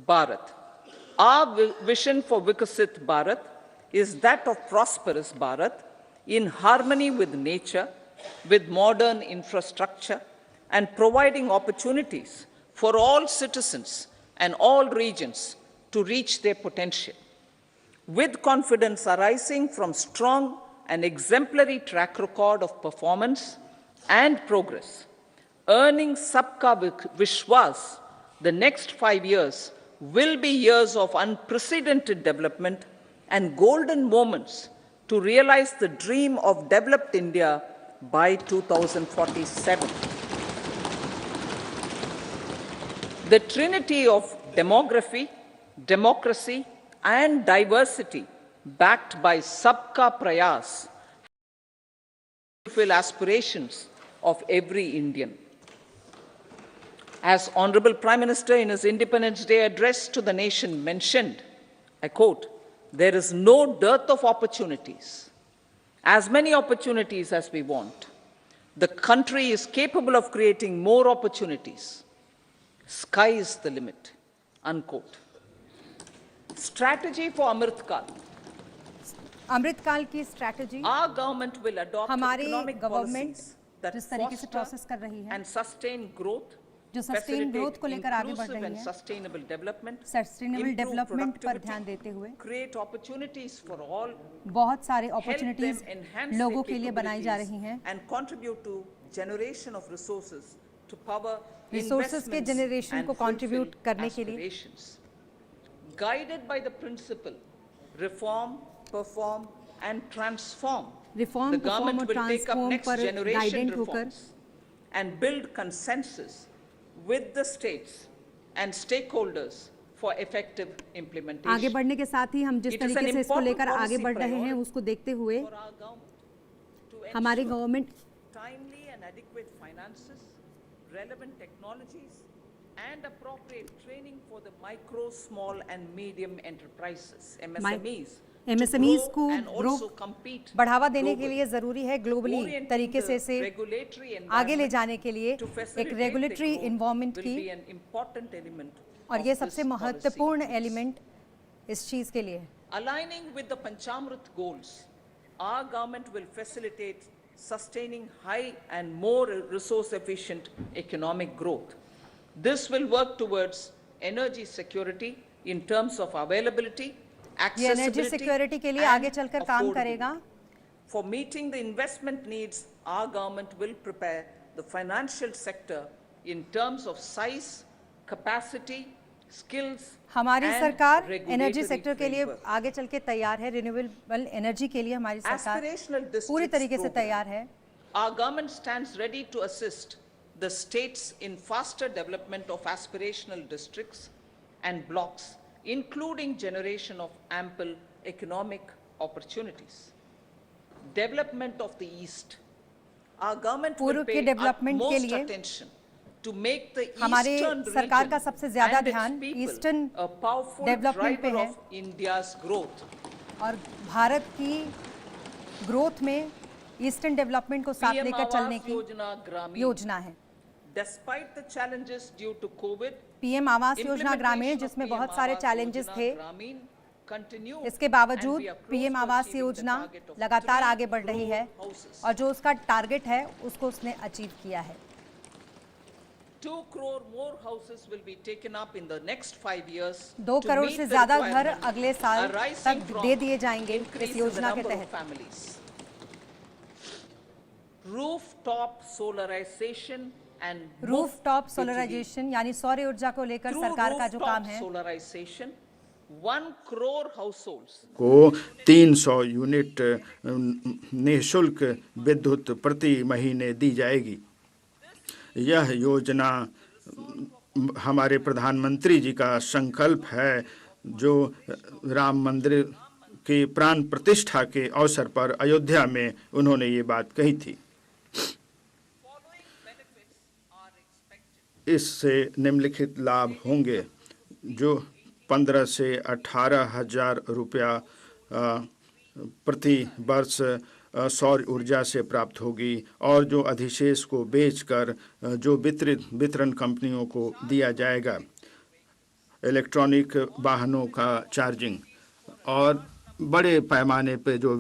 Bharat. Our vision for Vikasit Bharat is that of prosperous Bharat in harmony with nature, with modern infrastructure, and providing opportunities for all citizens and all regions to reach their potential. With confidence arising from strong and exemplary track record of performance and progress, earning Sabka Vishwas, the next 5 years will be years of unprecedented development and golden moments to realize the dream of developed India by 2047. The trinity of demography, democracy, and diversity backed by Sabka Prayas fulfill aspirations of every Indian. As Honorable Prime Minister in his Independence Day address to the nation mentioned, I quote, "There is no dearth of opportunities, as many opportunities as we want. The country is capable of creating more opportunities. Sky is the limit," unquote. Strategy for Amrit Kal. अमृतकाल की strategy Our government will adopt हमारी economic government policies that जिस तरीके से foster process कर रही है, and sustain growth, जो sustain growth को लेकर आगे बढ़ inclusive रही and है, sustainable development, sustainable improve development पर productivity, ध्यान देते हुए create opportunities for all, बहुत सारे help them अपॉर्चुनिटीज enhance लोगों their के लिए बनाई जा रही हैं, capabilities and contribute to generation of resources to power resources के investments जनरेशन and को कंट्रीब्यूट fulfill करने के लिए aspirations. Guided by the principle, reform, perform and transform, reform the perform government और will take up transform next पर generation गाइडेंट होकर reforms and build consensus with the states and stakeholders for effective implementation. आगे बढ़ने के साथ ही हम जिस It is तरीके an से इसको important लेकर आगे policy बढ़ रहे हैं priority उसको देखते हुए for our government to हमारी ensure government timely and adequate finances, relevant technologies, and appropriate training for the micro, small, and medium enterprises (MSMEs). to MSMEs grow को and ग्रो also compete बढ़ावा देने के globally. लिए ज़रूरी है globally Orienting तरीके the से regulatory आगे ले environment जाने के लिए to एक facilitate regulatory their growth environment will की, be an important element और of ये this सबसे policy. महत्वपूर्ण एलिमेंट इस चीज़ के लिए है। Aligning with the Panchamrit goals, our government will facilitate sustaining high and more resource-efficient economic growth. This will work towards energy security in terms of availability, ये energy accessibility, security के लिए and आगे चलकर काम affordability. करेगा। For meeting the investment needs, our government will prepare the financial sector in terms of size, capacity, skills, हमारी and सरकार regulatory energy sector के लिए framework. आगे चल के तैयार है। रिन्यूएबल एनर्जी के लिए हमारी सरकार Aspirational पूरी districts तरीके से program. तैयार है। Our government stands ready to assist the states in faster development of aspirational districts and blocks, including generation of ample economic opportunities. Development of the East. Our government will पूर्व के pay development के utmost लिए attention to make the हमारे eastern सरकार region का सबसे ज्यादा and its ध्यान people eastern a powerful development पे driver है of India's growth. और भारत की ग्रोथ में ईस्टर्न डेवलपमेंट को साथ PM लेकर चलने Awas की Yojana Gramin. योजना है। Despite the challenges due to COVID, PM Awas Yojana ग्रामीण implementation of जिसमें PM बहुत सारे Awas चैलेंजेस Yojana थे, Gramin continue इसके and बावजूद we are close PM to आवास achieving the योजना target of लगातार 3 आगे बढ़ रही है crore houses. और जो उसका टारगेट है उसको उसने अचीव किया है। 2 crore more houses will be taken up in the next 5 years 2 to crore meet से the ज्यादा घर requirement अगले साल arising तक from दे दिए जाएंगे increase इस in the योजना के number of तहत। families. Rooftop solarization and rooftop BGV. Solarisation यानी सौर ऊर्जा को लेकर Through सरकार का जो काम rooftop है, solarization, 1 crore households को 300 यूनिट निःशुल्क विद्युत प्रति महीने दी जाएगी। यह योजना हमारे प्रधानमंत्री जी का संकल्प है जो राम मंदिर की प्राण प्रतिष्ठा के अवसर पर अयोध्या में उन्होंने ये बात कही थी। इससे निम्नलिखित लाभ होंगे जो 15 से 18 हजार रुपया प्रति वर्ष सौर ऊर्जा से प्राप्त होगी और जो अधिशेष को बेचकर जो वितरण कंपनियों को दिया जाएगा। इलेक्ट्रॉनिक वाहनों का चार्जिंग और बड़े पैमाने पे जो